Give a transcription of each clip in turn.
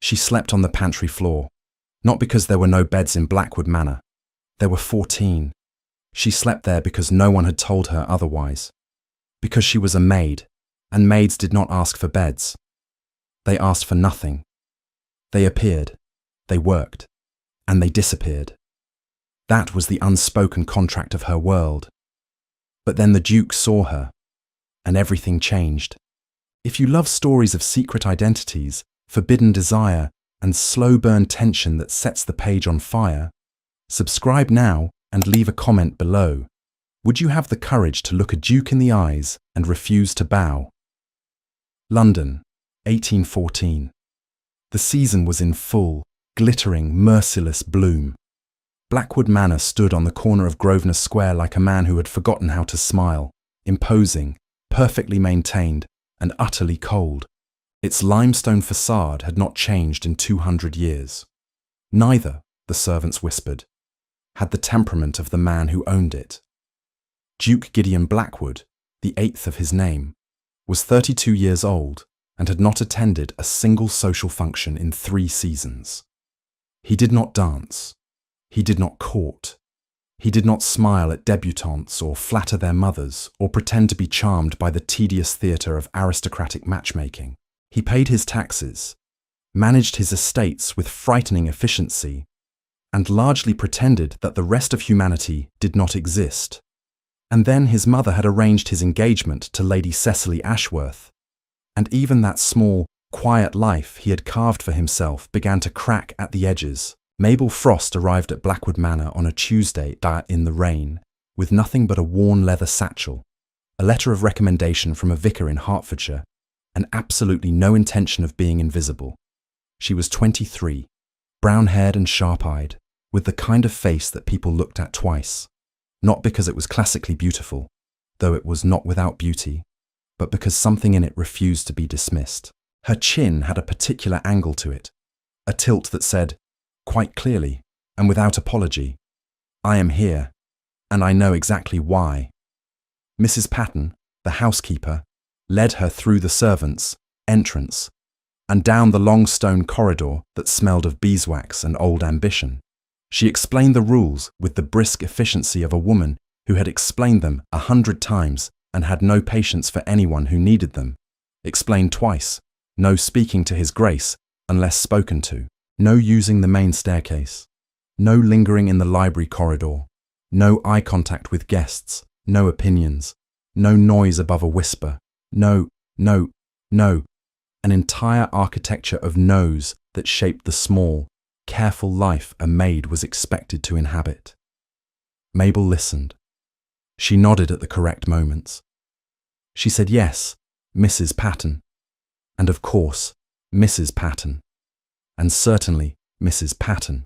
She slept on the pantry floor, not because there were no beds in Blackwood Manor. There were 14. She slept there because no one had told her otherwise. Because she was a maid, and maids did not ask for beds. They asked for nothing. They appeared, they worked, and they disappeared. That was the unspoken contract of her world. But then the Duke saw her, and everything changed. If you love stories of secret identities, forbidden desire, and slow-burn tension that sets the page on fire, subscribe now and leave a comment below. Would you have the courage to look a duke in the eyes and refuse to bow? London, 1814. The season was in full, glittering, merciless bloom. Blackwood Manor stood on the corner of Grosvenor Square like a man who had forgotten how to smile, imposing, perfectly maintained, and utterly cold. Its limestone facade had not changed in 200 years. Neither, the servants whispered, had the temperament of the man who owned it. Duke Gideon Blackwood, the 8th of his name, was 32 years old and had not attended a single social function in 3 seasons. He did not dance. He did not court. He did not smile at debutantes or flatter their mothers or pretend to be charmed by the tedious theatre of aristocratic matchmaking. He paid his taxes, managed his estates with frightening efficiency, and largely pretended that the rest of humanity did not exist. And then his mother had arranged his engagement to Lady Cecily Ashworth, and even that small, quiet life he had carved for himself began to crack at the edges. Mabel Frost arrived at Blackwood Manor on a Tuesday in the rain, with nothing but a worn leather satchel, a letter of recommendation from a vicar in Hertfordshire, and absolutely no intention of being invisible. She was 23, brown-haired and sharp-eyed, with the kind of face that people looked at twice, not because it was classically beautiful, though it was not without beauty, but because something in it refused to be dismissed. Her chin had a particular angle to it, a tilt that said, quite clearly, and without apology, "I am here, and I know exactly why." Mrs. Patten, the housekeeper, led her through the servants' entrance and down the long stone corridor that smelled of beeswax and old ambition. She explained the rules with the brisk efficiency of a woman who had explained them 100 times and had no patience for anyone who needed them. Explained twice, no speaking to His Grace unless spoken to, no using the main staircase, no lingering in the library corridor, no eye contact with guests, no opinions, no noise above a whisper, no, an entire architecture of no's that shaped the small, careful life a maid was expected to inhabit. Mabel listened. She nodded at the correct moments. She said yes, Mrs. Patten, and of course, Mrs. Patten, and certainly Mrs. Patten.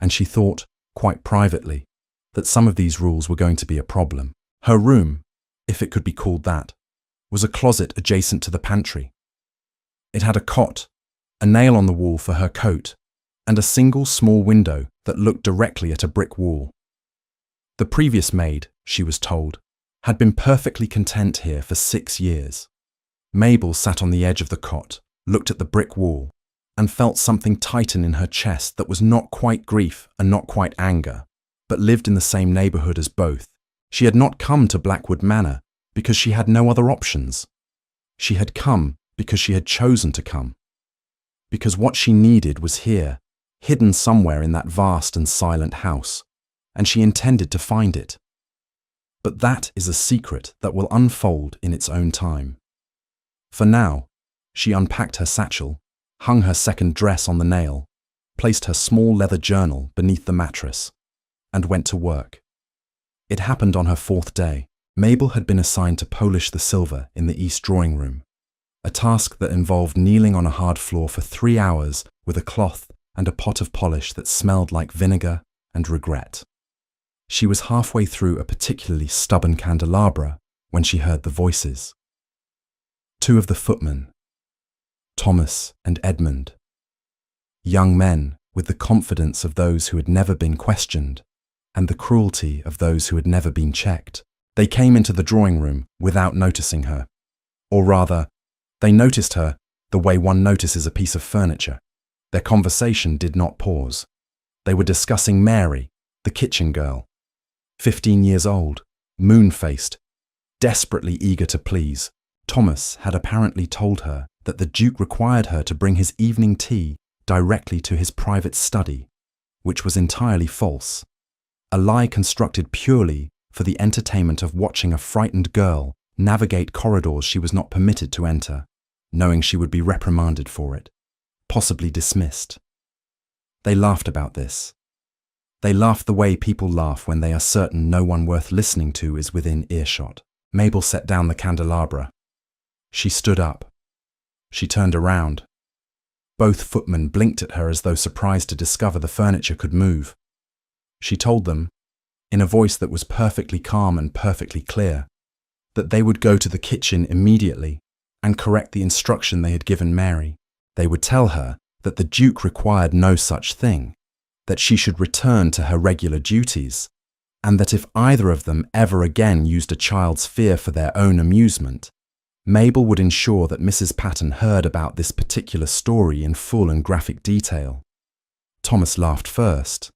And she thought, quite privately, that some of these rules were going to be a problem. Her room, if it could be called that, was a closet adjacent to the pantry. It had a cot, a nail on the wall for her coat, and a single small window that looked directly at a brick wall. The previous maid, she was told, had been perfectly content here for 6 years. Mabel sat on the edge of the cot, looked at the brick wall, and felt something tighten in her chest that was not quite grief and not quite anger, but lived in the same neighbourhood as both. She had not come to Blackwood Manor because she had no other options. She had come because she had chosen to come. Because what she needed was here, hidden somewhere in that vast and silent house, and she intended to find it. But that is a secret that will unfold in its own time. For now, she unpacked her satchel, hung her second dress on the nail, placed her small leather journal beneath the mattress, and went to work. It happened on her 4th day. Mabel had been assigned to polish the silver in the east drawing room, a task that involved kneeling on a hard floor for 3 hours with a cloth and a pot of polish that smelled like vinegar and regret. She was halfway through a particularly stubborn candelabra when she heard the voices. 2 of the footmen, Thomas and Edmund, young men with the confidence of those who had never been questioned and the cruelty of those who had never been checked. They came into the drawing room without noticing her. Or rather, they noticed her the way one notices a piece of furniture. Their conversation did not pause. They were discussing Mary, the kitchen girl. 15 years old, moon-faced, desperately eager to please, Thomas had apparently told her that the Duke required her to bring his evening tea directly to his private study, which was entirely false, a lie constructed purely for the entertainment of watching a frightened girl navigate corridors she was not permitted to enter, knowing she would be reprimanded for it, possibly dismissed. They laughed about this. They laughed the way people laugh when they are certain no one worth listening to is within earshot. Mabel set down the candelabra. She stood up. She turned around. Both footmen blinked at her as though surprised to discover the furniture could move. She told them, in a voice that was perfectly calm and perfectly clear, that they would go to the kitchen immediately and correct the instruction they had given Mary. They would tell her that the Duke required no such thing, that she should return to her regular duties, and that if either of them ever again used a child's fear for their own amusement, Mabel would ensure that Mrs. Patten heard about this particular story in full and graphic detail. Thomas laughed first,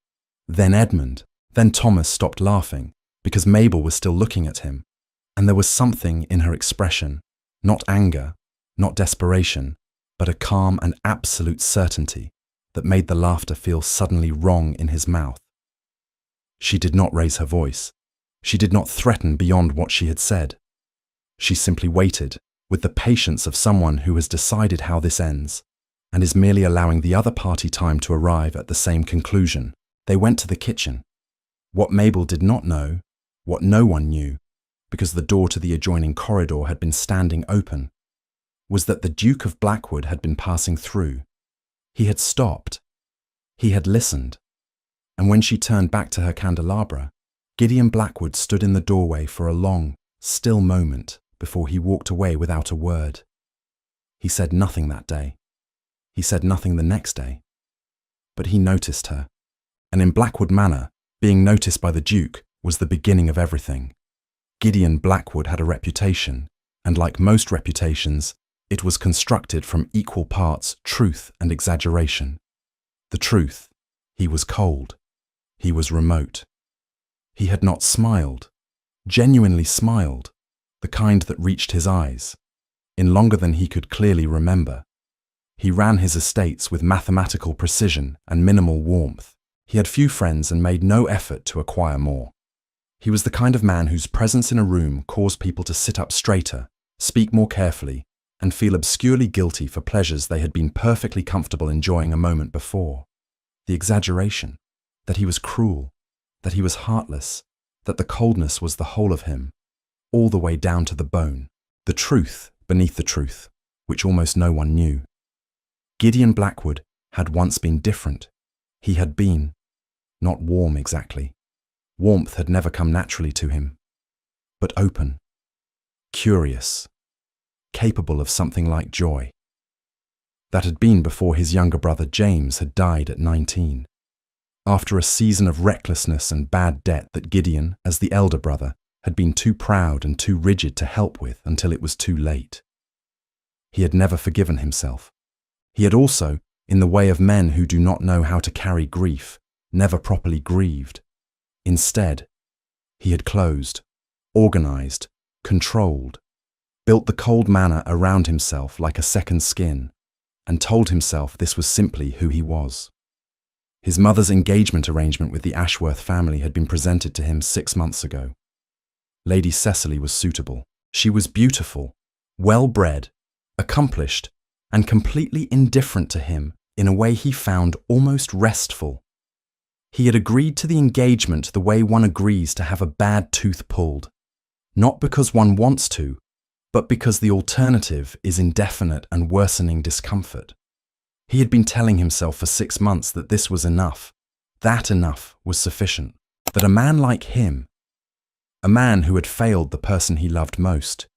then Edmund, then Thomas stopped laughing because Mabel was still looking at him, and there was something in her expression, not anger, not desperation, but a calm and absolute certainty that made the laughter feel suddenly wrong in his mouth. She did not raise her voice. She did not threaten beyond what she had said. She simply waited, with the patience of someone who has decided how this ends, and is merely allowing the other party time to arrive at the same conclusion. They went to the kitchen. What Mabel did not know, what no one knew, because the door to the adjoining corridor had been standing open, was that the Duke of Blackwood had been passing through. He had stopped. He had listened. And when she turned back to her candelabra, Gideon Blackwood stood in the doorway for a long, still moment before he walked away without a word. He said nothing that day. He said nothing the next day. But he noticed her. And in Blackwood Manor, being noticed by the Duke was the beginning of everything. Gideon Blackwood had a reputation, and like most reputations, it was constructed from equal parts truth and exaggeration. The truth: he was cold. He was remote. He had not smiled, genuinely smiled, the kind that reached his eyes, in longer than he could clearly remember. He ran his estates with mathematical precision and minimal warmth. He had few friends and made no effort to acquire more. He was the kind of man whose presence in a room caused people to sit up straighter, speak more carefully, and feel obscurely guilty for pleasures they had been perfectly comfortable enjoying a moment before. The exaggeration, that he was cruel, that he was heartless, that the coldness was the whole of him, all the way down to the bone. The truth beneath the truth, which almost no one knew. Gideon Blackwood had once been different. He had been, not warm exactly. Warmth had never come naturally to him, but open, curious, capable of something like joy. That had been before his younger brother James had died at 19. After a season of recklessness and bad debt that Gideon, as the elder brother, had been too proud and too rigid to help with until it was too late. He had never forgiven himself. He had also, in the way of men who do not know how to carry grief, never properly grieved. Instead, he had closed, organized, controlled, built the cold manor around himself like a second skin, and told himself this was simply who he was. His mother's engagement arrangement with the Ashworth family had been presented to him 6 months ago. Lady Cecily was suitable. She was beautiful, well-bred, accomplished, and completely indifferent to him in a way he found almost restful. He had agreed to the engagement the way one agrees to have a bad tooth pulled, not because one wants to, but because the alternative is indefinite and worsening discomfort. He had been telling himself for 6 months that this was enough, that enough was sufficient, that a man like him, a man who had failed the person he loved most,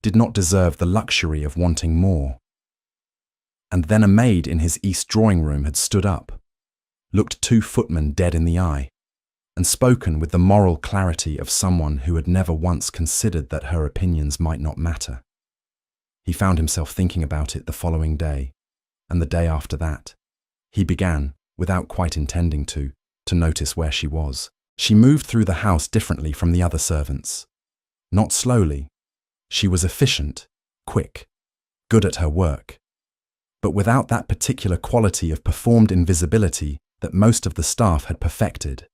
did not deserve the luxury of wanting more. And then a maid in his east drawing room had stood up, looked 2 footmen dead in the eye, and spoken with the moral clarity of someone who had never once considered that her opinions might not matter. He found himself thinking about it the following day, and the day after that, He began, without quite intending to notice where she was. She moved through the house differently from the other servants. Not slowly. She was efficient, quick, good at her work, but without that particular quality of performed invisibility that most of the staff had perfected.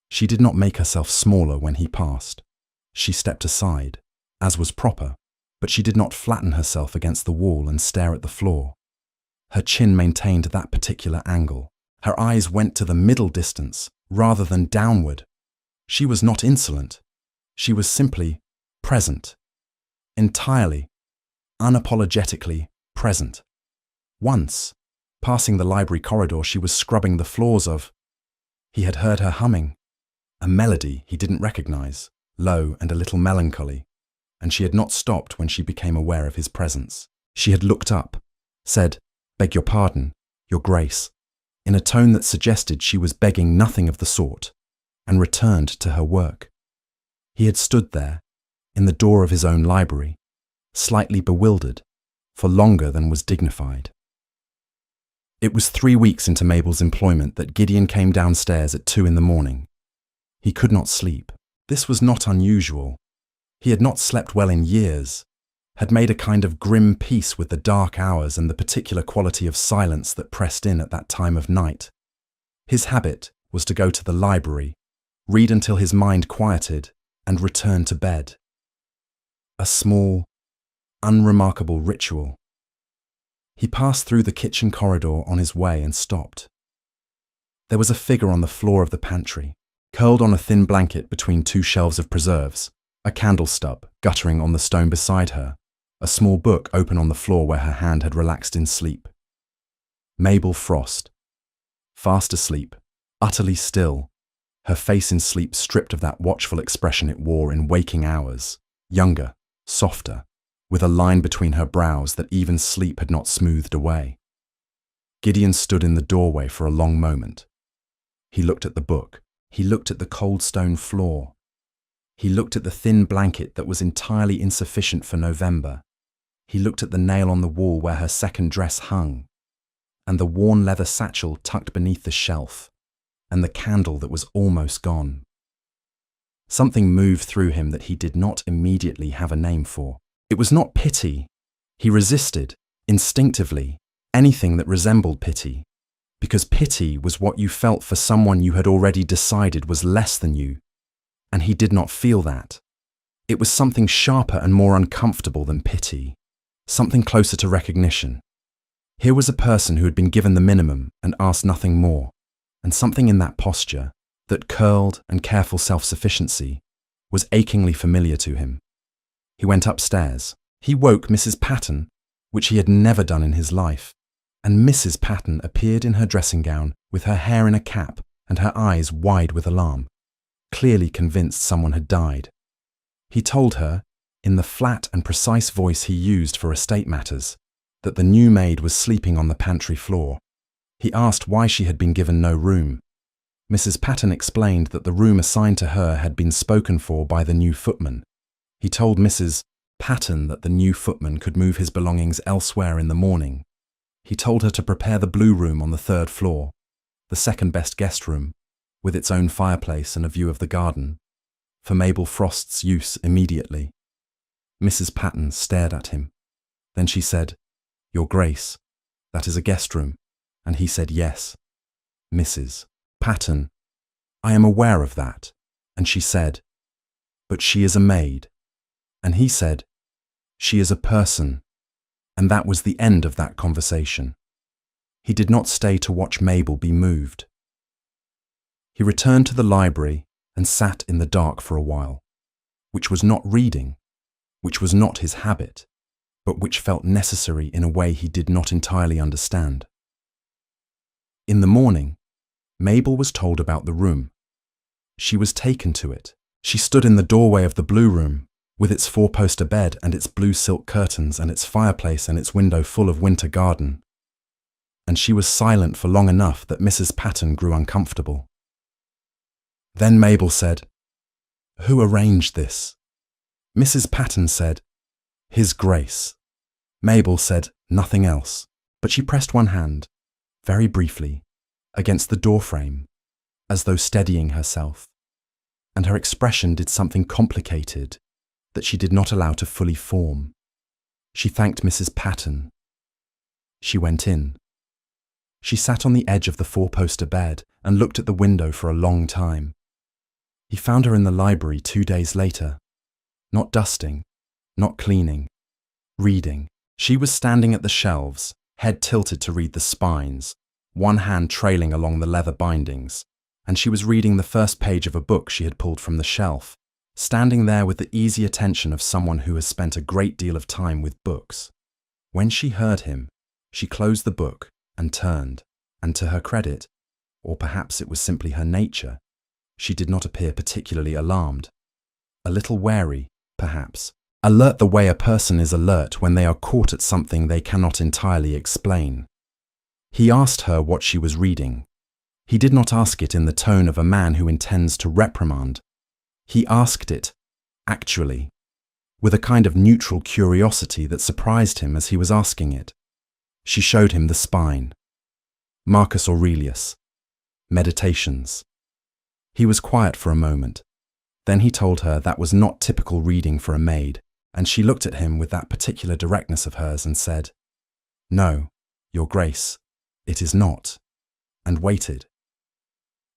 She did not make herself smaller when he passed. She stepped aside, as was proper, but she did not flatten herself against the wall and stare at the floor. Her chin maintained that particular angle. Her eyes went to the middle distance, rather than downward. She was not insolent. She was simply present. Entirely, unapologetically present. Once, passing the library corridor, she was scrubbing the floors of... He had heard her humming, a melody he didn't recognize, low and a little melancholy, and she had not stopped when she became aware of his presence. She had looked up, said, "Beg your pardon, Your Grace," in a tone that suggested she was begging nothing of the sort, and returned to her work. He had stood there, in the door of his own library, slightly bewildered, for longer than was dignified. It was 3 weeks into Mabel's employment that Gideon came downstairs at 2 a.m. He could not sleep. This was not unusual. He had not slept well in years, had made a kind of grim peace with the dark hours and the particular quality of silence that pressed in at that time of night. His habit was to go to the library, read until his mind quieted, and return to bed. A small, unremarkable ritual. He passed through the kitchen corridor on his way and stopped. There was a figure on the floor of the pantry, curled on a thin blanket between 2 shelves of preserves, a candle stub guttering on the stone beside her, a small book open on the floor where her hand had relaxed in sleep. Mabel Frost, fast asleep, utterly still, her face in sleep stripped of that watchful expression it wore in waking hours, younger, softer, with a line between her brows that even sleep had not smoothed away. Gideon stood in the doorway for a long moment. He looked at the book. He looked at the cold stone floor. He looked at the thin blanket that was entirely insufficient for November. He looked at the nail on the wall where her second dress hung, and the worn leather satchel tucked beneath the shelf, and the candle that was almost gone. Something moved through him that he did not immediately have a name for. It was not pity. He resisted, instinctively, anything that resembled pity, because pity was what you felt for someone you had already decided was less than you, and he did not feel that. It was something sharper and more uncomfortable than pity, something closer to recognition. Here was a person who had been given the minimum and asked nothing more, and something in that posture, that curled and careful self-sufficiency, was achingly familiar to him. He went upstairs. He woke Mrs. Patten, which he had never done in his life, and Mrs. Patten appeared in her dressing gown with her hair in a cap and her eyes wide with alarm, clearly convinced someone had died. He told her, in the flat and precise voice he used for estate matters, that the new maid was sleeping on the pantry floor. He asked why she had been given no room. Mrs. Patten explained that the room assigned to her had been spoken for by the new footman. He told Mrs. Patten that the new footman could move his belongings elsewhere in the morning. He told her to prepare the blue room on the 3rd floor, the second best guest room, with its own fireplace and a view of the garden, for Mabel Frost's use immediately. Mrs. Patten stared at him. Then she said, "Your Grace, that is a guest room," and he said yes. Mrs. Patten, "I am aware of that," and she said, "But she is a maid," and he said, "She is a person," and that was the end of that conversation. He did not stay to watch Mabel be moved. He returned to the library and sat in the dark for a while, which was not reading, which was not his habit, but which felt necessary in a way he did not entirely understand. In the morning, Mabel was told about the room. She was taken to it. She stood in the doorway of the blue room, with its 4-poster bed and its blue silk curtains and its fireplace and its window full of winter garden. And she was silent for long enough that Mrs. Patten grew uncomfortable. Then Mabel said, "Who arranged this?" Mrs. Patten said, "His Grace." Mabel said nothing else, but she pressed one hand, very briefly, against the doorframe, as though steadying herself, and her expression did something complicated that she did not allow to fully form. She thanked Mrs. Patton. She went in. She sat on the edge of the four-poster bed and looked at the window for a long time. He found her in the library 2 days later, not dusting, not cleaning, reading. She was standing at the shelves, head tilted to read the spines, one hand trailing along the leather bindings, and she was reading the first page of a book she had pulled from the shelf, standing there with the easy attention of someone who has spent a great deal of time with books. When she heard him, she closed the book and turned, and to her credit, or perhaps it was simply her nature, she did not appear particularly alarmed. A little wary, perhaps, alert the way a person is alert when they are caught at something they cannot entirely explain. He asked her what she was reading. He did not ask it in the tone of a man who intends to reprimand. He asked it, actually, with a kind of neutral curiosity that surprised him as he was asking it. She showed him the spine. Marcus Aurelius. Meditations. He was quiet for a moment. Then he told her that was not typical reading for a maid, and she looked at him with that particular directness of hers and said, "No, Your Grace, it is not," and waited.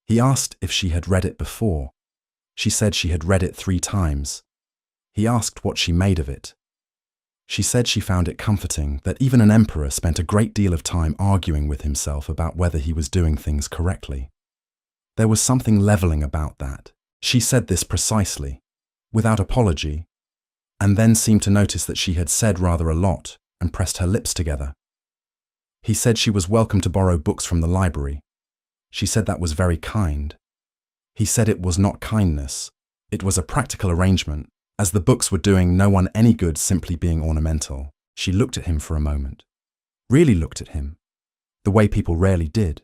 He asked if she had read it before. She said she had read it 3 times. He asked what she made of it. She said she found it comforting that even an emperor spent a great deal of time arguing with himself about whether he was doing things correctly. There was something leveling about that. She said this precisely, without apology, and then seemed to notice that she had said rather a lot and pressed her lips together. He said she was welcome to borrow books from the library. She said that was very kind. He said it was not kindness, it was a practical arrangement, as the books were doing no one any good simply being ornamental. She looked at him for a moment, really looked at him, the way people rarely did,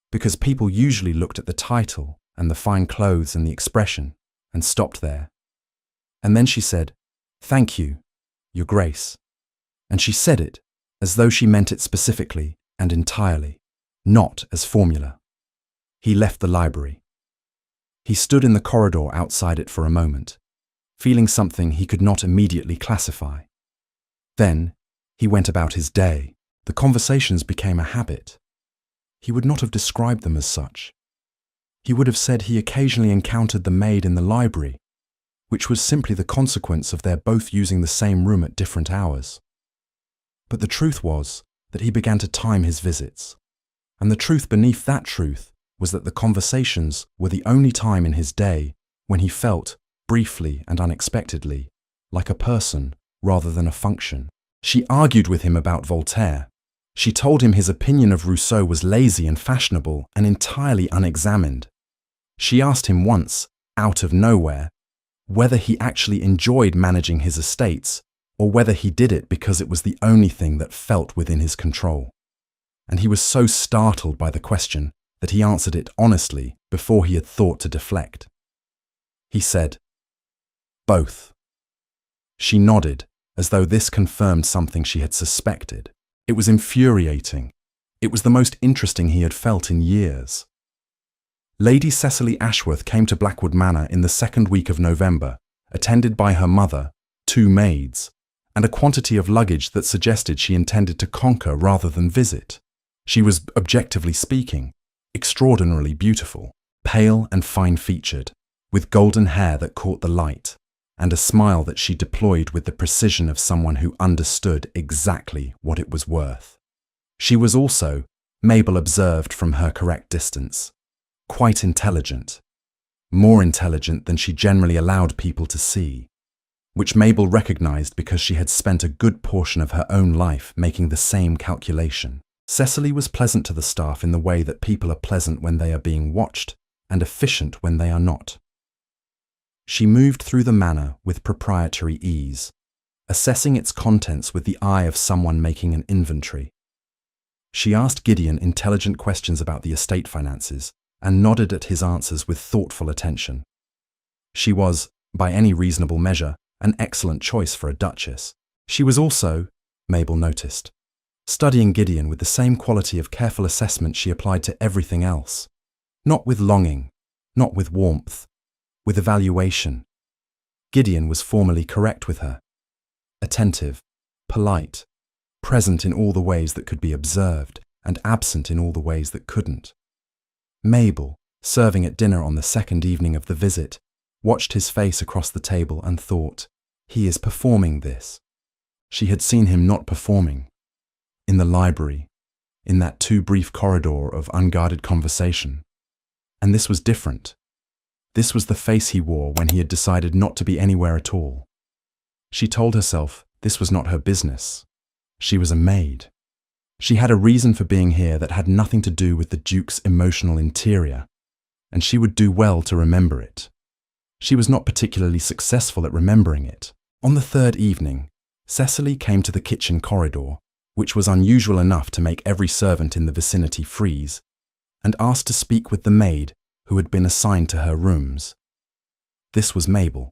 because people usually looked at the title and the fine clothes and the expression and stopped there. And then she said, "Thank you, Your Grace." And she said it as though she meant it specifically and entirely, not as formula. He left the library. He stood in the corridor outside it for a moment, feeling something he could not immediately classify. Then he went about his day. The conversations became a habit. He would not have described them as such. He would have said he occasionally encountered the maid in the library, which was simply the consequence of their both using the same room at different hours. But the truth was that he began to time his visits, and the truth beneath that truth was that the conversations were the only time in his day when he felt, briefly and unexpectedly, like a person rather than a function. She argued with him about Voltaire. She told him his opinion of Rousseau was lazy and fashionable and entirely unexamined. She asked him once, out of nowhere, whether he actually enjoyed managing his estates or whether he did it because it was the only thing that felt within his control. And he was so startled by the question that he answered it honestly before he had thought to deflect. He said, "Both." She nodded, as though this confirmed something she had suspected. It was infuriating. It was the most interesting he had felt in years. Lady Cecily Ashworth came to Blackwood Manor in the 2nd week of November, attended by her mother, 2 maids, and a quantity of luggage that suggested she intended to conquer rather than visit. She was, objectively speaking, extraordinarily beautiful, pale and fine-featured, with golden hair that caught the light, and a smile that she deployed with the precision of someone who understood exactly what it was worth. She was also, Mabel observed from her correct distance, quite intelligent, more intelligent than she generally allowed people to see, which Mabel recognized because she had spent a good portion of her own life making the same calculation. Cecily was pleasant to the staff in the way that people are pleasant when they are being watched and efficient when they are not. She moved through the manor with proprietary ease, assessing its contents with the eye of someone making an inventory. She asked Gideon intelligent questions about the estate finances and nodded at his answers with thoughtful attention. She was, by any reasonable measure, an excellent choice for a duchess. She was also, Mabel noticed, studying Gideon with the same quality of careful assessment she applied to everything else. Not with longing, not with warmth, with evaluation. Gideon was formally correct with her. Attentive, polite, present in all the ways that could be observed, and absent in all the ways that couldn't. Mabel, serving at dinner on the second evening of the visit, watched his face across the table and thought, he is performing this. She had seen him not performing. In the library, in that too brief corridor of unguarded conversation. And this was different. This was the face he wore when he had decided not to be anywhere at all. She told herself this was not her business. She was a maid. She had a reason for being here that had nothing to do with the Duke's emotional interior, and she would do well to remember it. She was not particularly successful at remembering it. On the third evening, Cecily came to the kitchen corridor, which was unusual enough to make every servant in the vicinity freeze, and asked to speak with the maid who had been assigned to her rooms. This was Mabel.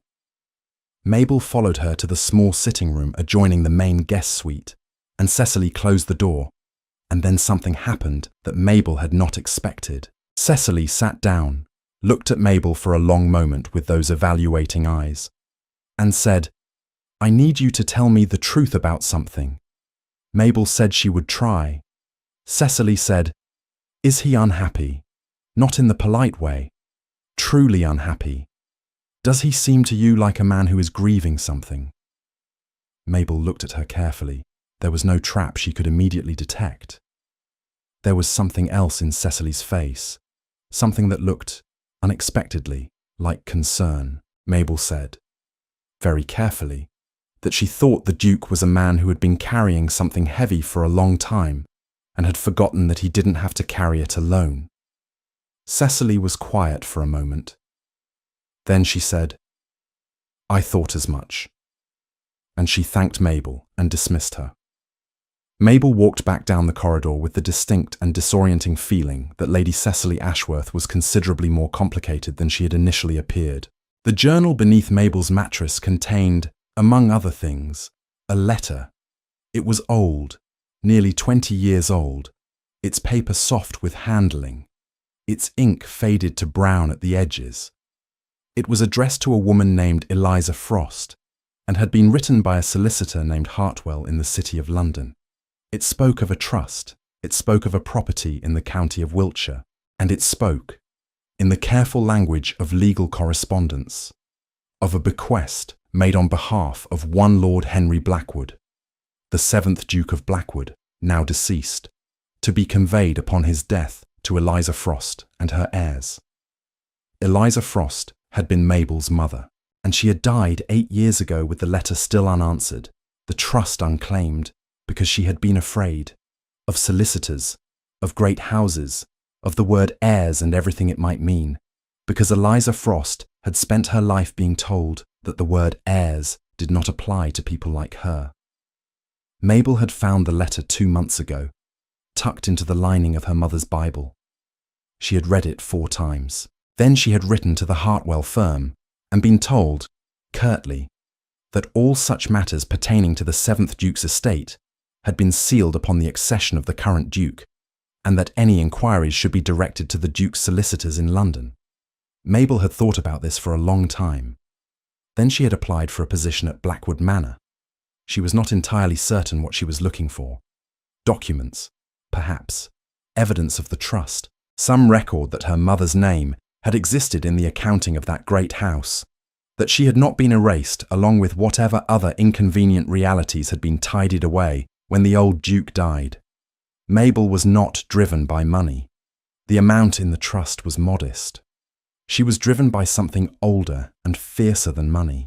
Mabel followed her to the small sitting room adjoining the main guest suite, and Cecily closed the door, and then something happened that Mabel had not expected. Cecily sat down, looked at Mabel for a long moment with those evaluating eyes, and said, "I need you to tell me the truth about something." Mabel said she would try. Cecily said, "Is he unhappy? Not in the polite way. Truly unhappy. Does he seem to you like a man who is grieving something?" Mabel looked at her carefully. There was no trap she could immediately detect. There was something else in Cecily's face, something that looked, unexpectedly, like concern. Mabel said, very carefully, that she thought the Duke was a man who had been carrying something heavy for a long time and had forgotten that he didn't have to carry it alone. Cecily was quiet for a moment. Then she said, "I thought as much." And she thanked Mabel and dismissed her. Mabel walked back down the corridor with the distinct and disorienting feeling that Lady Cecily Ashworth was considerably more complicated than she had initially appeared. The journal beneath Mabel's mattress contained, among other things, a letter. It was old, nearly 20 years old, its paper soft with handling, its ink faded to brown at the edges. It was addressed to a woman named Eliza Frost, and had been written by a solicitor named Hartwell in the City of London. It spoke of a trust, it spoke of a property in the county of Wiltshire, and it spoke, in the careful language of legal correspondence, of a bequest made on behalf of one Lord Henry Blackwood, the 7th Duke of Blackwood, now deceased, to be conveyed upon his death to Eliza Frost and her heirs. Eliza Frost had been Mabel's mother, and she had died 8 years ago with the letter still unanswered, the trust unclaimed, because she had been afraid of solicitors, of great houses, of the word heirs and everything it might mean, because Eliza Frost had spent her life being told that the word heirs did not apply to people like her. Mabel had found the letter 2 months ago, tucked into the lining of her mother's Bible. She had read it 4 times. Then she had written to the Hartwell firm and been told, curtly, that all such matters pertaining to the 7th Duke's estate had been sealed upon the accession of the current Duke, and that any inquiries should be directed to the Duke's solicitors in London. Mabel had thought about this for a long time. Then she had applied for a position at Blackwood Manor. She was not entirely certain what she was looking for. Documents, perhaps, evidence of the trust, some record that her mother's name had existed in the accounting of that great house, that she had not been erased along with whatever other inconvenient realities had been tidied away when the old Duke died. Mabel was not driven by money. The amount in the trust was modest. She was driven by something older and fiercer than money.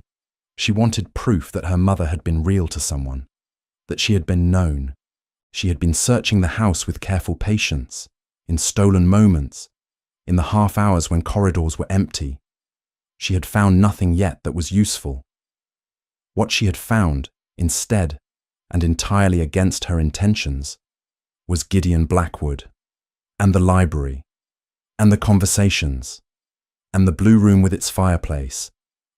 She wanted proof that her mother had been real to someone, that she had been known. She had been searching the house with careful patience, in stolen moments, in the half hours when corridors were empty. She had found nothing yet that was useful. What she had found, instead, and entirely against her intentions, was Gideon Blackwood, and the library, and the conversations, and the blue room with its fireplace,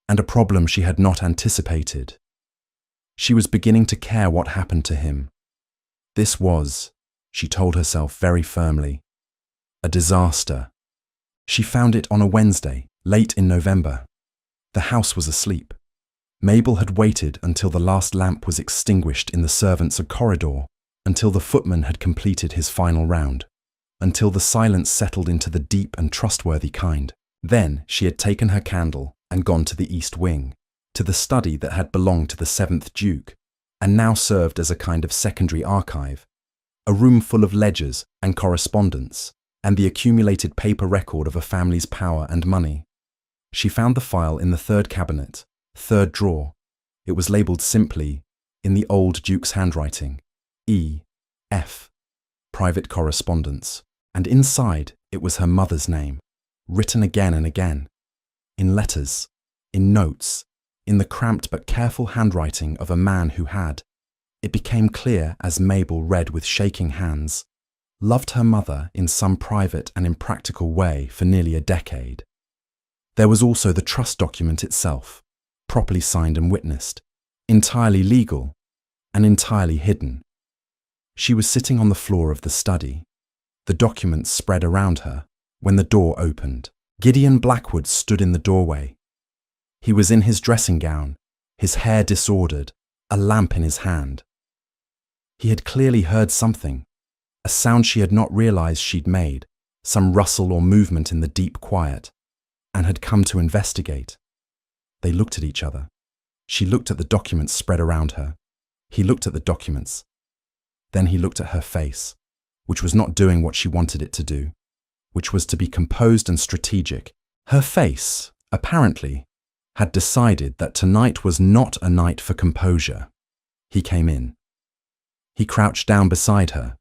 and a problem she had not anticipated. She was beginning to care what happened to him. This was, she told herself very firmly, a disaster. She found it on a Wednesday, late in November. The house was asleep. Mabel had waited until the last lamp was extinguished in the servants' corridor, until the footman had completed his final round, until the silence settled into the deep and trustworthy kind. Then she had taken her candle and gone to the east wing, to the study that had belonged to the 7th Duke, and now served as a kind of secondary archive, a room full of ledgers and correspondence, and the accumulated paper record of a family's power and money. She found the file in the 3rd cabinet, 3rd drawer. It was labelled simply, in the old Duke's handwriting, E.F., Private Correspondence, and inside it was her mother's name, written again and again, in letters, in notes, in the cramped but careful handwriting of a man who had, it became clear as Mabel read with shaking hands, loved her mother in some private and impractical way for nearly a decade. There was also the trust document itself, properly signed and witnessed, entirely legal and entirely hidden. She was sitting on the floor of the study, the documents spread around her, when the door opened. Gideon Blackwood stood in the doorway. He was in his dressing gown, his hair disordered, a lamp in his hand. He had clearly heard something, a sound she had not realized she'd made, some rustle or movement in the deep quiet, and had come to investigate. They looked at each other. She looked at the documents spread around her. He looked at the documents. Then he looked at her face, which was not doing what she wanted it to do, which was to be composed and strategic. Her face, apparently, had decided that tonight was not a night for composure. He came in. He crouched down beside her,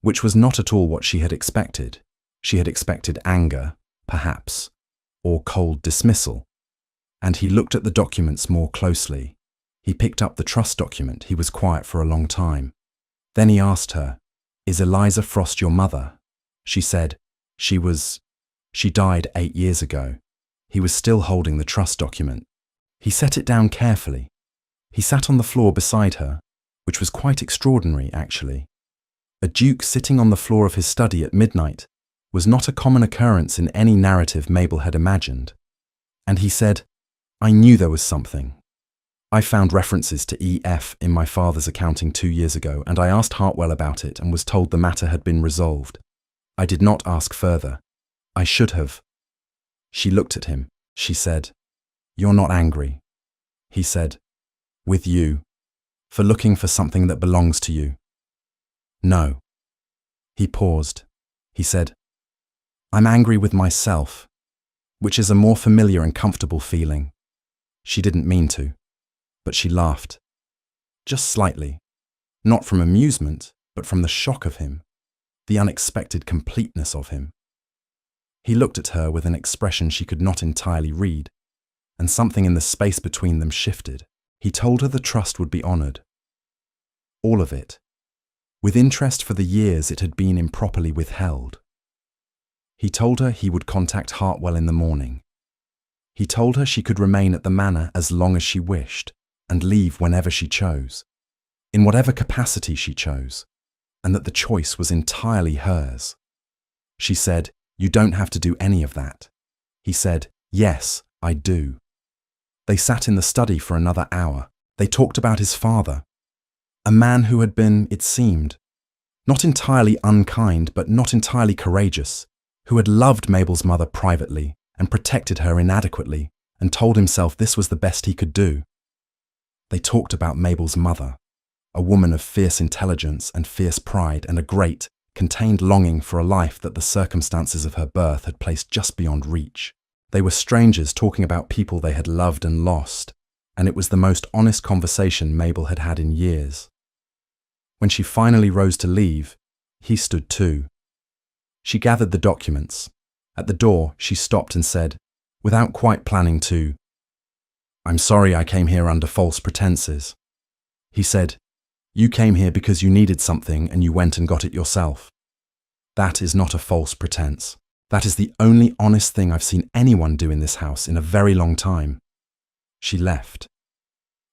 which was not at all what she had expected. She had expected anger, perhaps, or cold dismissal. And he looked at the documents more closely. He picked up the trust document. He was quiet for a long time. Then he asked her, "Is Eliza Frost your mother?" She said, She died 8 years ago." He was still holding the trust document. He set it down carefully. He sat on the floor beside her, which was quite extraordinary, actually. A duke sitting on the floor of his study at midnight was not a common occurrence in any narrative Mabel had imagined. And he said, "I knew there was something. I found references to E.F. in my father's accounting 2 years ago, and I asked Hartwell about it and was told the matter had been resolved. I did not ask further. I should have." She looked at him. She said, "You're not angry." He said, "With you, for looking for something that belongs to you." "No." He paused. He said, "I'm angry with myself, which is a more familiar and comfortable feeling." She didn't mean to, but she laughed. Just slightly. Not from amusement, but from the shock of him, the unexpected completeness of him. He looked at her with an expression she could not entirely read, and something in the space between them shifted. He told her the trust would be honoured. All of it, with interest for the years it had been improperly withheld. He told her he would contact Hartwell in the morning. He told her she could remain at the manor as long as she wished, and leave whenever she chose, in whatever capacity she chose, and that the choice was entirely hers. She said, "You don't have to do any of that." He said, "Yes, I do." They sat in the study for another hour. They talked about his father, a man who had been, it seemed, not entirely unkind but not entirely courageous, who had loved Mabel's mother privately and protected her inadequately and told himself this was the best he could do. They talked about Mabel's mother, a woman of fierce intelligence and fierce pride and a great, contained longing for a life that the circumstances of her birth had placed just beyond reach. They were strangers talking about people they had loved and lost, and it was the most honest conversation Mabel had had in years. When she finally rose to leave, he stood too. She gathered the documents. At the door, she stopped and said, without quite planning to, "I'm sorry I came here under false pretenses." He said, "You came here because you needed something and you went and got it yourself. That is not a false pretense. That is the only honest thing I've seen anyone do in this house in a very long time." She left.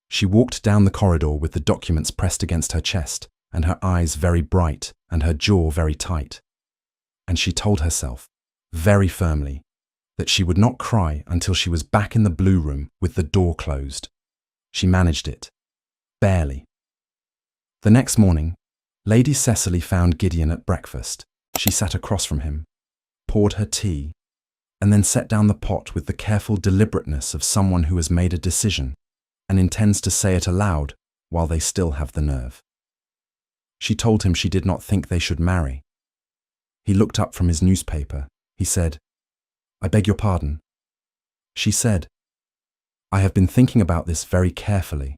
She walked down the corridor with the documents pressed against her chest, and her eyes very bright and her jaw very tight. And she told herself, very firmly, that she would not cry until she was back in the blue room with the door closed. She managed it. Barely. The next morning, Lady Cecily found Gideon at breakfast. She sat across from him, poured her tea, and then set down the pot with the careful deliberateness of someone who has made a decision and intends to say it aloud while they still have the nerve. She told him she did not think they should marry. He looked up from his newspaper. He said, "I beg your pardon." She said, "I have been thinking about this very carefully,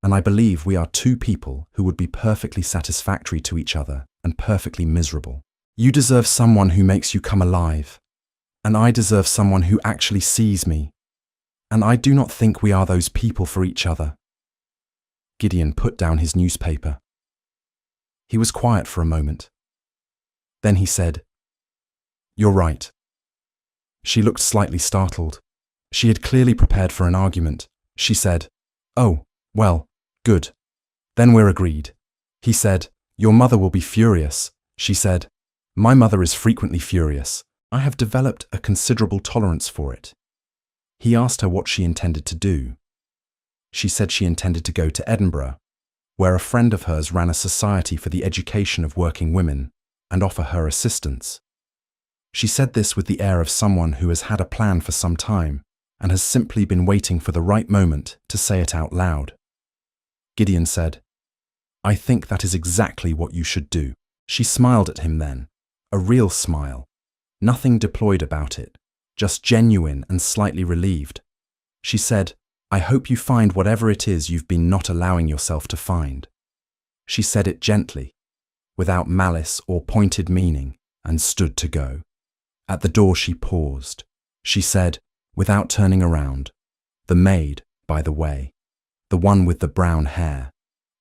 and I believe we are two people who would be perfectly satisfactory to each other and perfectly miserable. You deserve someone who makes you come alive, and I deserve someone who actually sees me, and I do not think we are those people for each other." Gideon put down his newspaper. He was quiet for a moment. Then he said, "You're right." She looked slightly startled. She had clearly prepared for an argument. She said, "Oh, well, good. Then we're agreed." He said, "Your mother will be furious." She said, "My mother is frequently furious. I have developed a considerable tolerance for it." He asked her what she intended to do. She said she intended to go to Edinburgh, where a friend of hers ran a society for the education of working women, and offer her assistance. She said this with the air of someone who has had a plan for some time and has simply been waiting for the right moment to say it out loud. Gideon said, "I think that is exactly what you should do." She smiled at him then, a real smile, nothing deployed about it, just genuine and slightly relieved. She said, "I hope you find whatever it is you've been not allowing yourself to find." She said it gently, without malice or pointed meaning, and stood to go. At the door she paused. She said, without turning around, "The maid, by the way, the one with the brown hair.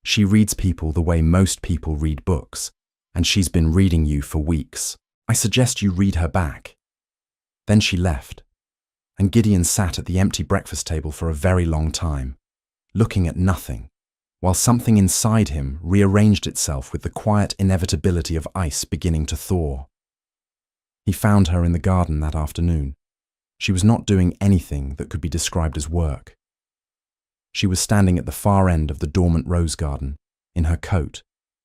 She reads people the way most people read books, and she's been reading you for weeks. I suggest you read her back." Then she left, and Gideon sat at the empty breakfast table for a very long time, looking at nothing, while something inside him rearranged itself with the quiet inevitability of ice beginning to thaw. He found her in the garden that afternoon. She was not doing anything that could be described as work. She was standing at the far end of the dormant rose garden, in her coat,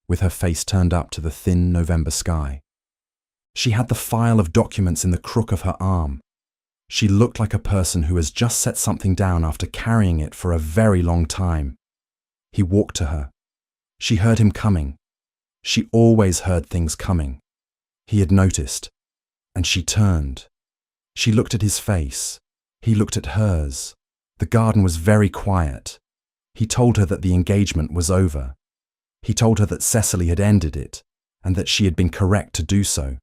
with her face turned up to the thin November sky. She had the file of documents in the crook of her arm. She looked like a person who has just set something down after carrying it for a very long time. He walked to her. She heard him coming. She always heard things coming. He had noticed, and she turned. She looked at his face. He looked at hers. The garden was very quiet. He told her that the engagement was over. He told her that Cecily had ended it, and that she had been correct to do so.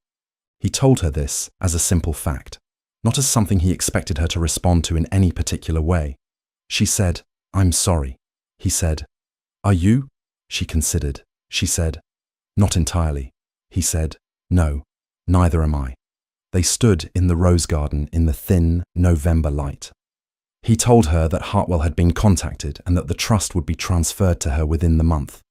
He told her this as a simple fact, not as something he expected her to respond to in any particular way. She said, "I'm sorry." He said, "Are you?" She considered. She said, "Not entirely." He said, "No, neither am I." They stood in the rose garden in the thin November light. He told her that Hartwell had been contacted and that the trust would be transferred to her within the month,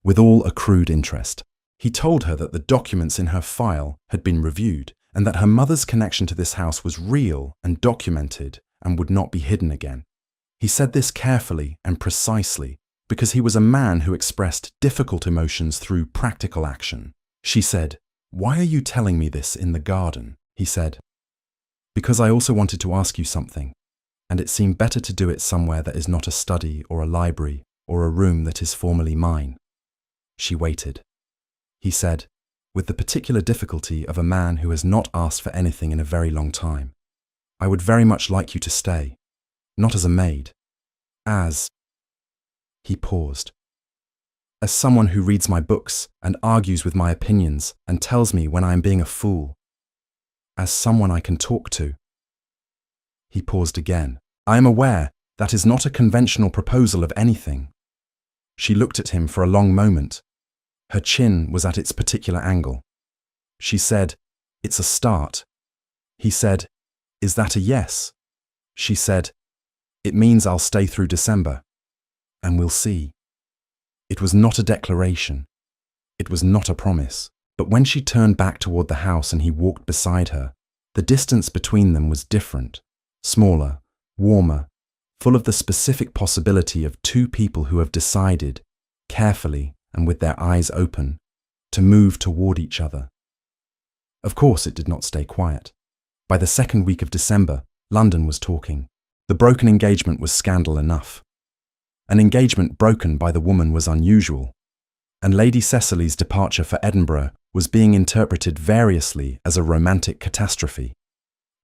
with all accrued interest. He told her that the documents in her file had been reviewed and that her mother's connection to this house was real and documented and would not be hidden again. He said this carefully and precisely because he was a man who expressed difficult emotions through practical action. She said, "Why are you telling me this in the garden?" He said, "Because I also wanted to ask you something, and it seemed better to do it somewhere that is not a study or a library or a room that is formerly mine." She waited. He said, with the particular difficulty of a man who has not asked for anything in a very long time, "I would very much like you to stay, not as a maid, as—" He paused. "As someone who reads my books and argues with my opinions and tells me when I am being a fool. As someone I can talk to." He paused again. "I am aware that is not a conventional proposal of anything." She looked at him for a long moment. Her chin was at its particular angle. She said, "It's a start." He said, "Is that a yes?" She said, "It means I'll stay through December, and we'll see." It was not a declaration. It was not a promise. But when she turned back toward the house and he walked beside her, the distance between them was different, smaller, warmer, full of the specific possibility of two people who have decided, carefully and with their eyes open, to move toward each other. Of course, it did not stay quiet. By the second week of December, London was talking. The broken engagement was scandal enough. An engagement broken by the woman was unusual, and Lady Cecily's departure for Edinburgh was being interpreted variously as a romantic catastrophe,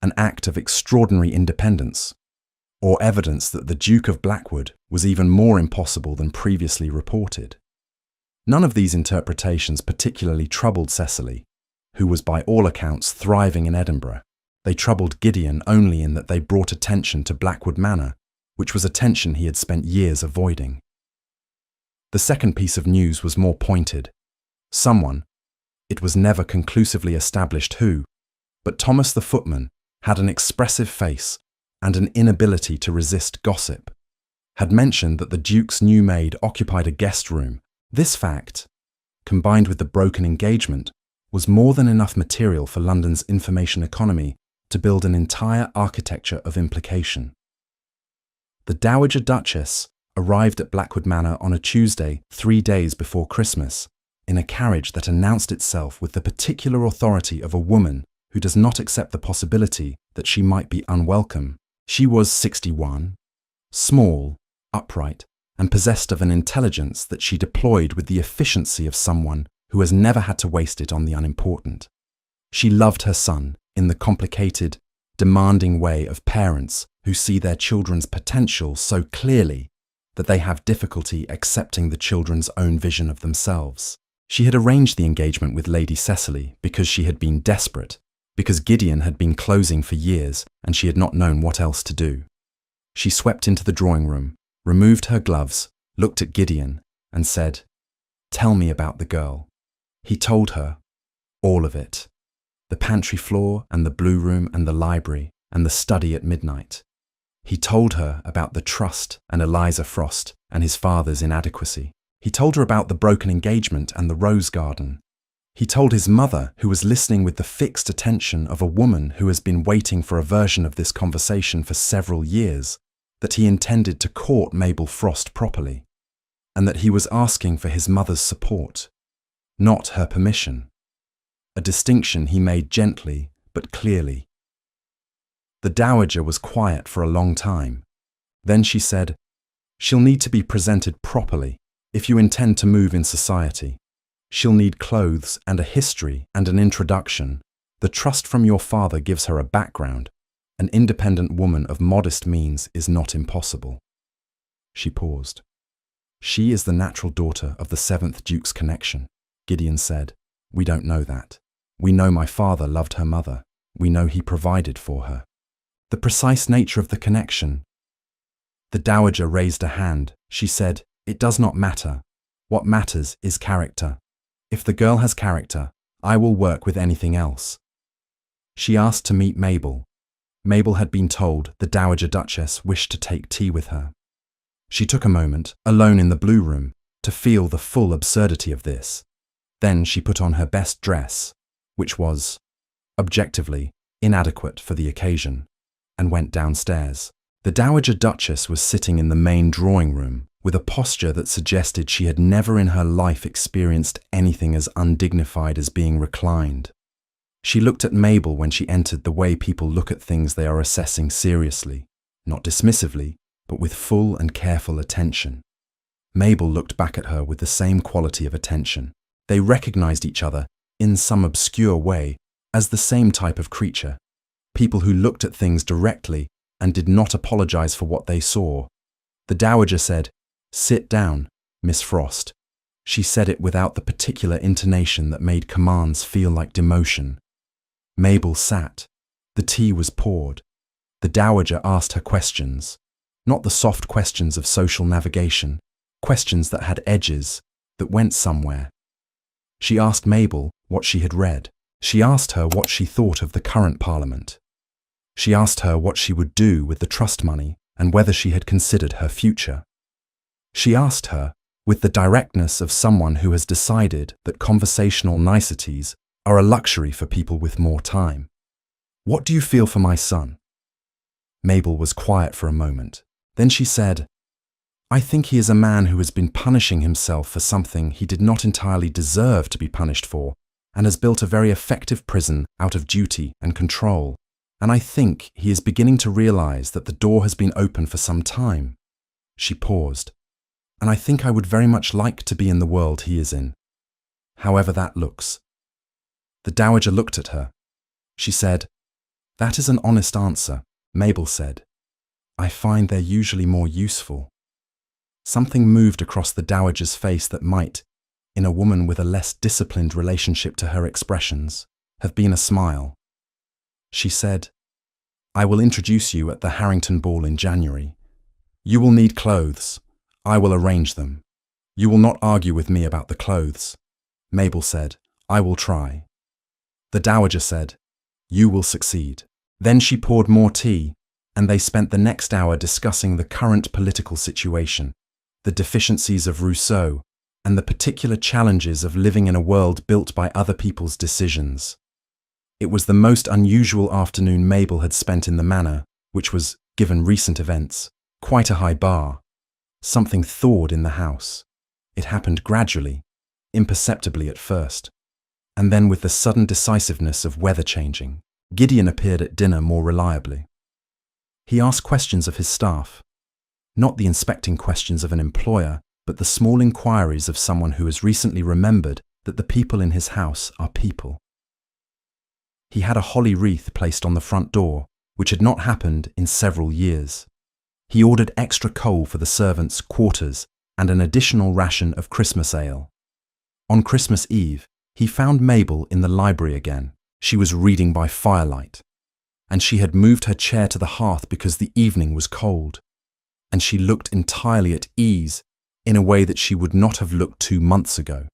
an act of extraordinary independence, or evidence that the Duke of Blackwood was even more impossible than previously reported. None of these interpretations particularly troubled Cecily, who was by all accounts thriving in Edinburgh. They troubled Gideon only in that they brought attention to Blackwood Manor, which was attention he had spent years avoiding. The second piece of news was more pointed. Someone, it was never conclusively established who, but Thomas the footman, had an expressive face and an inability to resist gossip, had mentioned that the Duke's new maid occupied a guest room. This fact, combined with the broken engagement, was more than enough material for London's information economy to build an entire architecture of implication. The Dowager Duchess arrived at Blackwood Manor on a Tuesday, 3 days before Christmas, in a carriage that announced itself with the particular authority of a woman who does not accept the possibility that she might be unwelcome. She was 61, small, upright, and possessed of an intelligence that she deployed with the efficiency of someone who has never had to waste it on the unimportant. She loved her son in the complicated, demanding way of parents who see their children's potential so clearly that they have difficulty accepting the children's own vision of themselves. She had arranged the engagement with Lady Cecily because she had been desperate, because Gideon had been closing for years and she had not known what else to do. She swept into the drawing room, removed her gloves, looked at Gideon, and said, "Tell me about the girl." He told her all of it. The pantry floor and the blue room and the library and the study at midnight. He told her about the trust and Eliza Frost and his father's inadequacy. He told her about the broken engagement and the rose garden. He told his mother, who was listening with the fixed attention of a woman who has been waiting for a version of this conversation for several years, that he intended to court Mabel Frost properly, and that he was asking for his mother's support, not her permission. A distinction he made gently but clearly. The Dowager was quiet for a long time. Then she said, "She'll need to be presented properly if you intend to move in society. She'll need clothes and a history and an introduction. The trust from your father gives her a background. An independent woman of modest means is not impossible." She paused. "She is the natural daughter of the 7th Duke's connection," Gideon said. "We don't know that. We know my father loved her mother. We know he provided for her." The precise nature of the connection. The Dowager raised a hand. She said, "It does not matter. What matters is character. If the girl has character, I will work with anything else." She asked to meet Mabel. Mabel had been told the Dowager Duchess wished to take tea with her. She took a moment, alone in the blue room, to feel the full absurdity of this. Then she put on her best dress, which was, objectively, inadequate for the occasion, and went downstairs. The Dowager Duchess was sitting in the main drawing room with a posture that suggested she had never in her life experienced anything as undignified as being reclined. She looked at Mabel when she entered the way people look at things they are assessing seriously, not dismissively, but with full and careful attention. Mabel looked back at her with the same quality of attention. They recognized each other, in some obscure way, as the same type of creature. People who looked at things directly and did not apologize for what they saw. The Dowager said, "Sit down, Miss Frost." She said it without the particular intonation that made commands feel like demotion. Mabel sat. The tea was poured. The Dowager asked her questions, not the soft questions of social navigation, questions that had edges, that went somewhere. She asked Mabel what she had read. She asked her what she thought of the current Parliament. She asked her what she would do with the trust money and whether she had considered her future. She asked her with the directness of someone who has decided that conversational niceties are a luxury for people with more time. "What do you feel for my son?" Mabel was quiet for a moment. Then she said, "I think he is a man who has been punishing himself for something he did not entirely deserve to be punished for, and has built a very effective prison out of duty and control. And I think he is beginning to realize that the door has been open for some time." She paused. "And I think I would very much like to be in the world he is in, however that looks." The dowager looked at her. She said, "That is an honest answer." Mabel said, "I find they're usually more useful." Something moved across the dowager's face that might, in a woman with a less disciplined relationship to her expressions, have been a smile. She said, "I will introduce you at the Harrington Ball in January. You will need clothes. I will arrange them. You will not argue with me about the clothes." Mabel said, "I will try." The dowager said, "You will succeed." Then she poured more tea, and they spent the next hour discussing the current political situation, the deficiencies of Rousseau, and the particular challenges of living in a world built by other people's decisions. It was the most unusual afternoon Mabel had spent in the manor, which was, given recent events, quite a high bar. Something thawed in the house. It happened gradually, imperceptibly at first, and then with the sudden decisiveness of weather changing. Gideon appeared at dinner more reliably. He asked questions of his staff, not the inspecting questions of an employer, but the small inquiries of someone who has recently remembered that the people in his house are people. He had a holly wreath placed on the front door, which had not happened in several years. He ordered extra coal for the servants' quarters and an additional ration of Christmas ale. On Christmas Eve, he found Mabel in the library again. She was reading by firelight, and she had moved her chair to the hearth because the evening was cold, and she looked entirely at ease in a way that she would not have looked 2 months ago,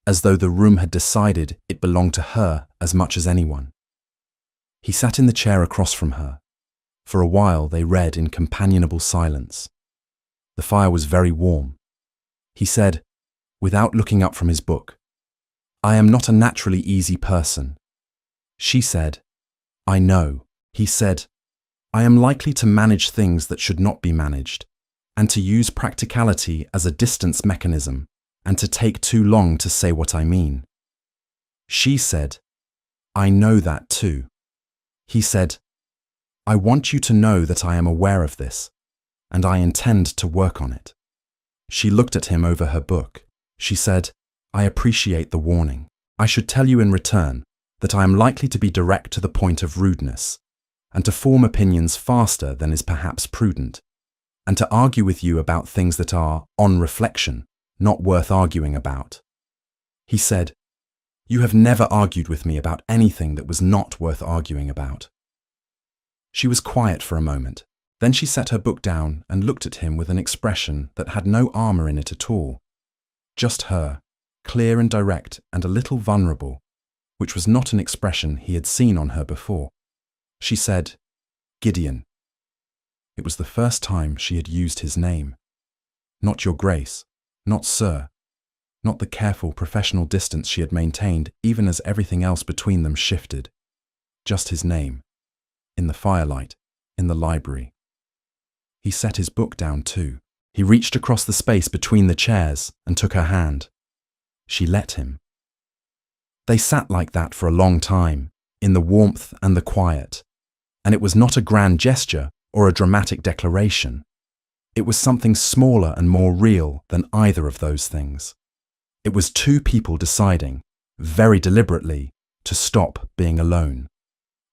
as though the room had decided it belonged to her as much as anyone. He sat in the chair across from her. For a while they read in companionable silence. The fire was very warm. He said, without looking up from his book, "I am not a naturally easy person." She said, "I know." He said, "I am likely to manage things that should not be managed, and to use practicality as a distance mechanism, and to take too long to say what I mean." She said, "I know that too." He said, "I want you to know that I am aware of this, and I intend to work on it." She looked at him over her book. She said, "I appreciate the warning. I should tell you in return that I am likely to be direct to the point of rudeness, and to form opinions faster than is perhaps prudent, and to argue with you about things that are, on reflection, not worth arguing about." He said, "You have never argued with me about anything that was not worth arguing about." She was quiet for a moment. Then she set her book down and looked at him with an expression that had no armor in it at all. Just her, clear and direct and a little vulnerable, which was not an expression he had seen on her before. She said, "Gideon." It was the first time she had used his name. Not "Your Grace," not "Sir," not the careful professional distance she had maintained even as everything else between them shifted. Just his name. In the firelight, in the library. He set his book down too. He reached across the space between the chairs and took her hand. She let him. They sat like that for a long time, in the warmth and the quiet, and it was not a grand gesture or a dramatic declaration. It was something smaller and more real than either of those things. It was two people deciding, very deliberately, to stop being alone.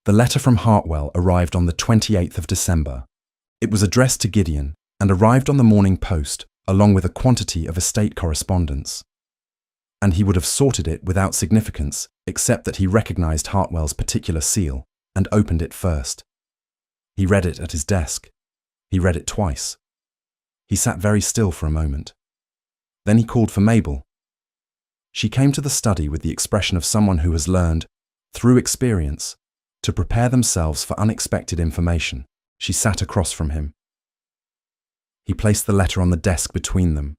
The letter from Hartwell arrived on the 28th of December. It was addressed to Gideon and arrived on the morning post along with a quantity of estate correspondence. And he would have sorted it without significance, except that he recognized Hartwell's particular seal and opened it first. He read it at his desk. He read it twice. He sat very still for a moment. Then he called for Mabel. She came to the study with the expression of someone who has learned, through experience, to prepare themselves for unexpected information. She sat across from him. He placed the letter on the desk between them.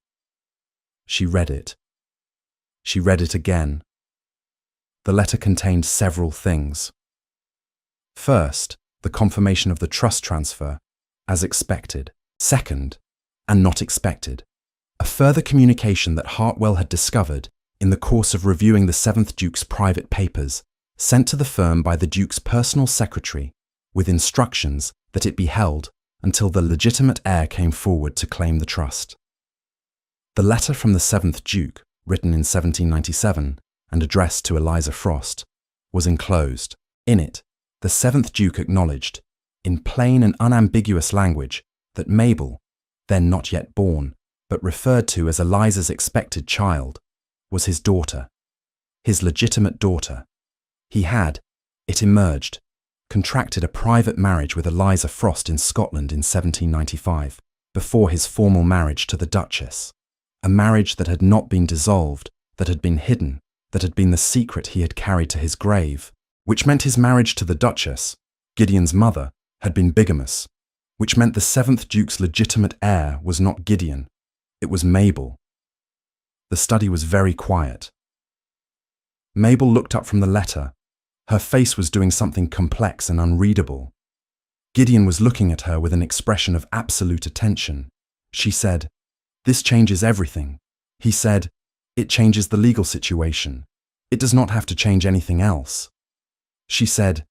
She read it. She read it again. The letter contained several things. First, the confirmation of the trust transfer, as expected. Second, and not expected, a further communication that Hartwell had discovered in the course of reviewing the 7th Duke's private papers, sent to the firm by the Duke's personal secretary, with instructions that it be held until the legitimate heir came forward to claim the trust. The letter from the 7th Duke, written in 1797 and addressed to Eliza Frost, was enclosed. In it, the 7th Duke acknowledged, in plain and unambiguous language, that Mabel, then not yet born, but referred to as Eliza's expected child, was his daughter, his legitimate daughter. He had, it emerged, contracted a private marriage with Eliza Frost in Scotland in 1795, before his formal marriage to the Duchess, a marriage that had not been dissolved, that had been hidden, that had been the secret he had carried to his grave, which meant his marriage to the Duchess, Gideon's mother, had been bigamous, which meant the 7th Duke's legitimate heir was not Gideon, it was Mabel. The study was very quiet. Mabel looked up from the letter. Her face was doing something complex and unreadable. Gideon was looking at her with an expression of absolute attention. She said, "This changes everything." He said, "It changes the legal situation. It does not have to change anything else." She said,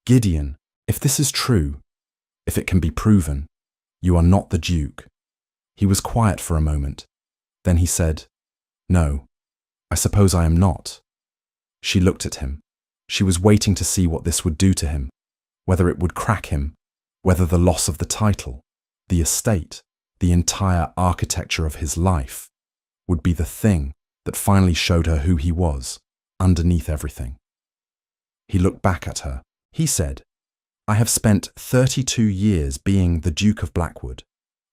"Gideon, if this is true, if it can be proven, you are not the Duke." He was quiet for a moment. Then he said, "No, I suppose I am not." She looked at him. She was waiting to see what this would do to him, whether it would crack him, whether the loss of the title, the estate, the entire architecture of his life, would be the thing that finally showed her who he was, underneath everything. He looked back at her. He said, "I have spent 32 years being the Duke of Blackwood,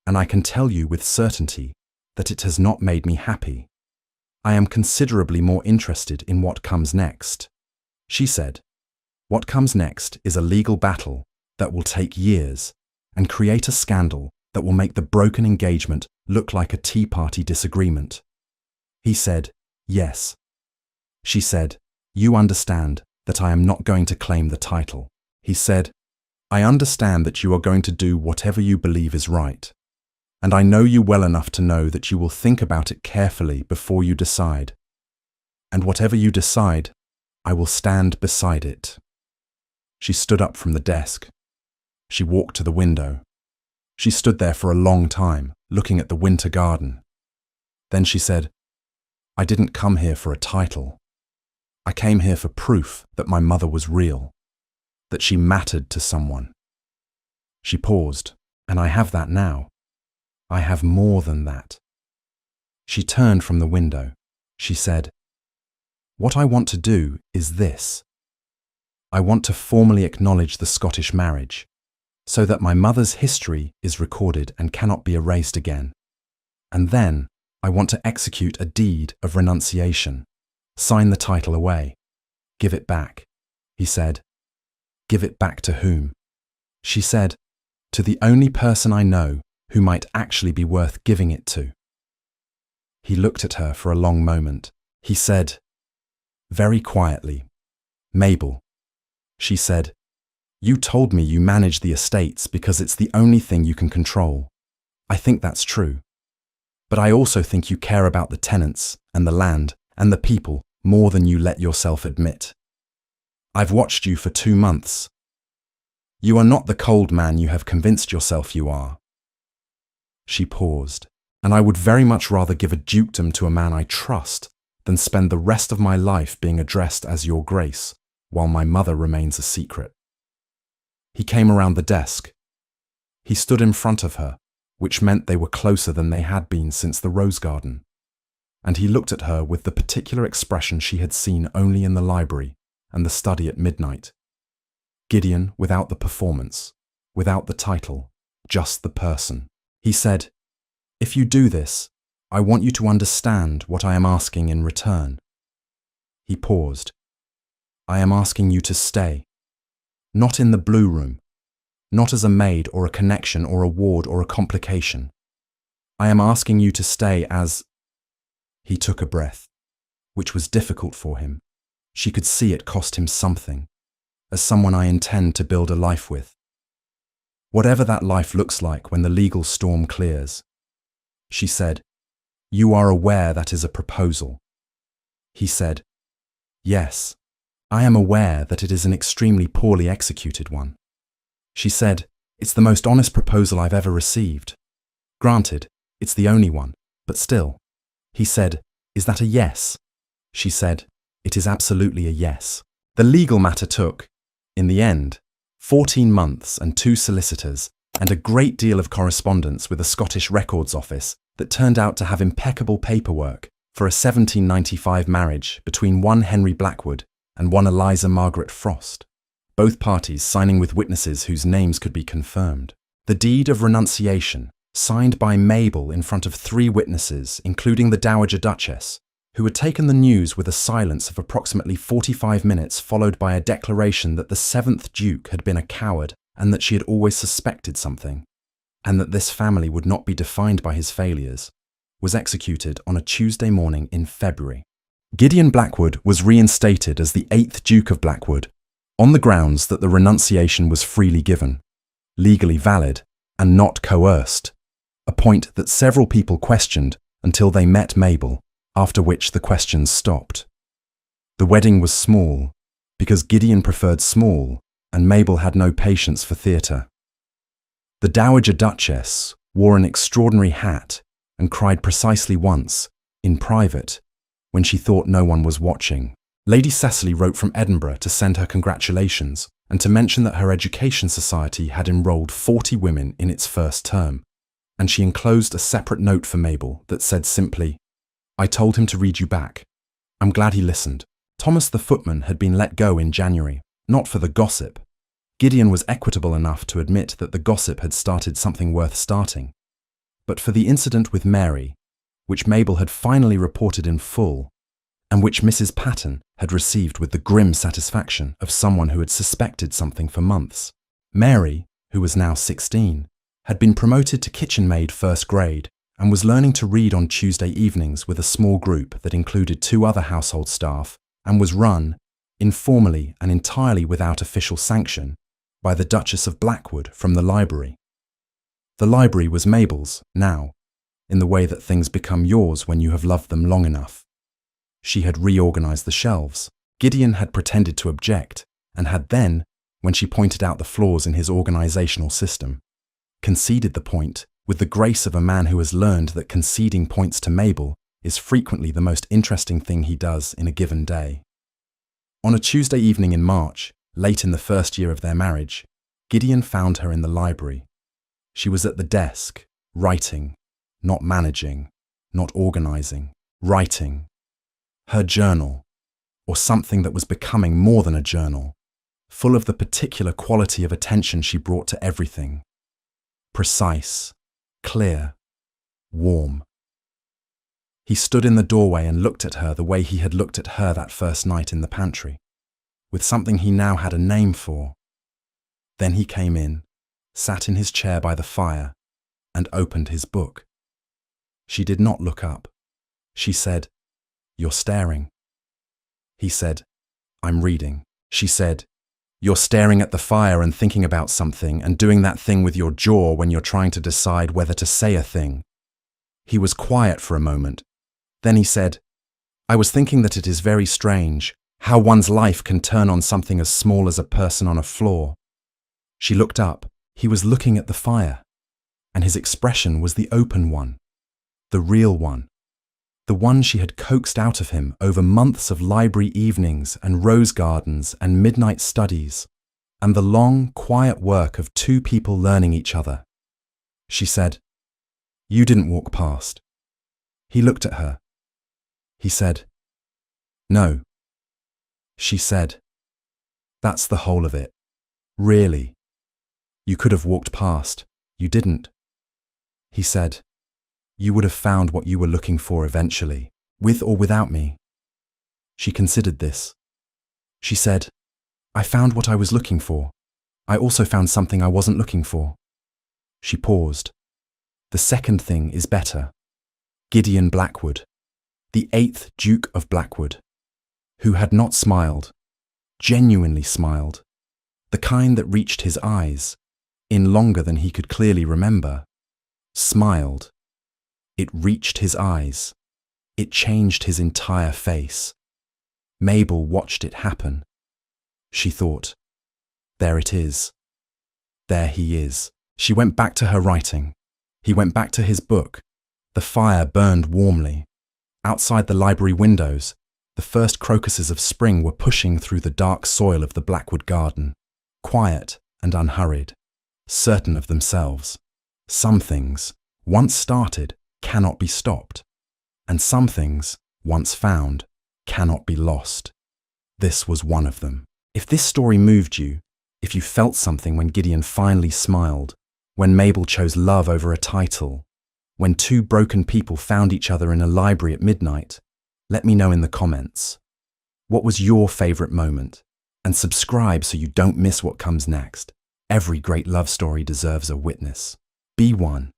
and I can tell you with certainty that it has not made me happy. I am considerably more interested in what comes next." She said, "What comes next is a legal battle that will take years and create a scandal that will make the broken engagement look like a Tea Party disagreement." He said, "Yes." She said, "You understand that I am not going to claim the title." He said, "I understand that you are going to do whatever you believe is right. And I know you well enough to know that you will think about it carefully before you decide. And whatever you decide, I will stand beside it." She stood up from the desk. She walked to the window. She stood there for a long time, looking at the winter garden. Then she said, "I didn't come here for a title. I came here for proof that my mother was real, that she mattered to someone." She paused, "And I have that now. I have more than that." She turned from the window. She said, "What I want to do is this. I want to formally acknowledge the Scottish marriage, so that my mother's history is recorded and cannot be erased again. And then I want to execute a deed of renunciation, sign the title away, give it back." He said, "Give it back to whom?" She said, "To the only person I know who might actually be worth giving it to." He looked at her for a long moment. He said, very quietly, "Mabel," she said, "you told me you manage the estates because it's the only thing you can control. I think that's true. But I also think you care about the tenants and the land and the people more than you let yourself admit. I've watched you for 2 months. You are not the cold man you have convinced yourself you are." She paused, "And I would very much rather give a dukedom to a man I trust than spend the rest of my life being addressed as Your Grace while my mother remains a secret." He came around the desk. He stood in front of her, which meant they were closer than they had been since the rose garden. And he looked at her with the particular expression she had seen only in the library and the study at midnight. Gideon without the performance, without the title, just the person. He said, "If you do this, I want you to understand what I am asking in return." He paused. "I am asking you to stay. Not in the blue room. Not as a maid or a connection or a ward or a complication. I am asking you to stay as..." He took a breath, which was difficult for him. She could see it cost him something, as someone I intend to build a life with. Whatever that life looks like when the legal storm clears. She said, "You are aware that is a proposal." He said, "Yes, I am aware that it is an extremely poorly executed one." She said, "It's the most honest proposal I've ever received. Granted, it's the only one, but still." He said, "Is that a yes?" She said, "It is absolutely a yes." The legal matter took, in the end, 14 months and 2 solicitors, and a great deal of correspondence with a Scottish Records Office that turned out to have impeccable paperwork for a 1795 marriage between one Henry Blackwood and one Eliza Margaret Frost, both parties signing with witnesses whose names could be confirmed. The deed of renunciation, signed by Mabel in front of 3 witnesses, including the Dowager Duchess, who had taken the news with a silence of approximately 45 minutes, followed by a declaration that the 7th Duke had been a coward and that she had always suspected something, and that this family would not be defined by his failures, was executed on a Tuesday morning in February. Gideon Blackwood was reinstated as the 8th Duke of Blackwood on the grounds that the renunciation was freely given, legally valid, and not coerced, a point that several people questioned until they met Mabel, after which the questions stopped. The wedding was small, because Gideon preferred small and Mabel had no patience for theatre. The Dowager Duchess wore an extraordinary hat and cried precisely once, in private, when she thought no one was watching. Lady Cecily wrote from Edinburgh to send her congratulations and to mention that her education society had enrolled 40 women in its first term, and she enclosed a separate note for Mabel that said simply, "I told him to read you back. I'm glad he listened." Thomas the footman had been let go in January, not for the gossip. Gideon was equitable enough to admit that the gossip had started something worth starting, but for the incident with Mary, which Mabel had finally reported in full, and which Mrs. Patten had received with the grim satisfaction of someone who had suspected something for months. Mary, who was now 16, had been promoted to kitchen maid first grade and was learning to read on Tuesday evenings with a small group that included 2 other household staff and was run, informally and entirely without official sanction, by the Duchess of Blackwood from the library. The library was Mabel's now, in the way that things become yours when you have loved them long enough. She had reorganized the shelves. Gideon had pretended to object, and had then, when she pointed out the flaws in his organizational system, conceded the point with the grace of a man who has learned that conceding points to Mabel is frequently the most interesting thing he does in a given day. On a Tuesday evening in March, late in the first year of their marriage, Gideon found her in the library. She was at the desk, writing, not managing, not organizing, writing. Her journal, or something that was becoming more than a journal, full of the particular quality of attention she brought to everything. Precise, clear, warm. He stood in the doorway and looked at her the way he had looked at her that first night in the pantry, with something he now had a name for. Then he came in, sat in his chair by the fire, and opened his book. She did not look up. She said, "You're staring." He said, "I'm reading." She said, "You're staring at the fire and thinking about something and doing that thing with your jaw when you're trying to decide whether to say a thing." He was quiet for a moment. Then he said, "I was thinking that it is very strange how one's life can turn on something as small as a person on a floor." She looked up. He was looking at the fire, and his expression was the open one, the real one, the one she had coaxed out of him over months of library evenings and rose gardens and midnight studies, and the long, quiet work of 2 people learning each other. She said, "You didn't walk past." He looked at her. He said, "No." She said, "That's the whole of it. Really. You could have walked past. You didn't." He said, "You would have found what you were looking for eventually, with or without me." She considered this. She said, "I found what I was looking for. I also found something I wasn't looking for." She paused. "The second thing is better. Gideon Blackwood. the 8th Duke of Blackwood, who had not smiled, genuinely smiled, the kind that reached his eyes, in longer than he could clearly remember, smiled. It reached his eyes. It changed his entire face. Mabel watched it happen. She thought, there it is. There he is. She went back to her writing. He went back to his book. The fire burned warmly. Outside the library windows, the first crocuses of spring were pushing through the dark soil of the Blackwood garden, quiet and unhurried, certain of themselves. Some things, once started, cannot be stopped, and some things, once found, cannot be lost. This was one of them. If this story moved you, if you felt something when Gideon finally smiled, when Mabel chose love over a title, when two broken people found each other in a library at midnight, let me know in the comments. What was your favourite moment? And subscribe so you don't miss what comes next. Every great love story deserves a witness. Be one.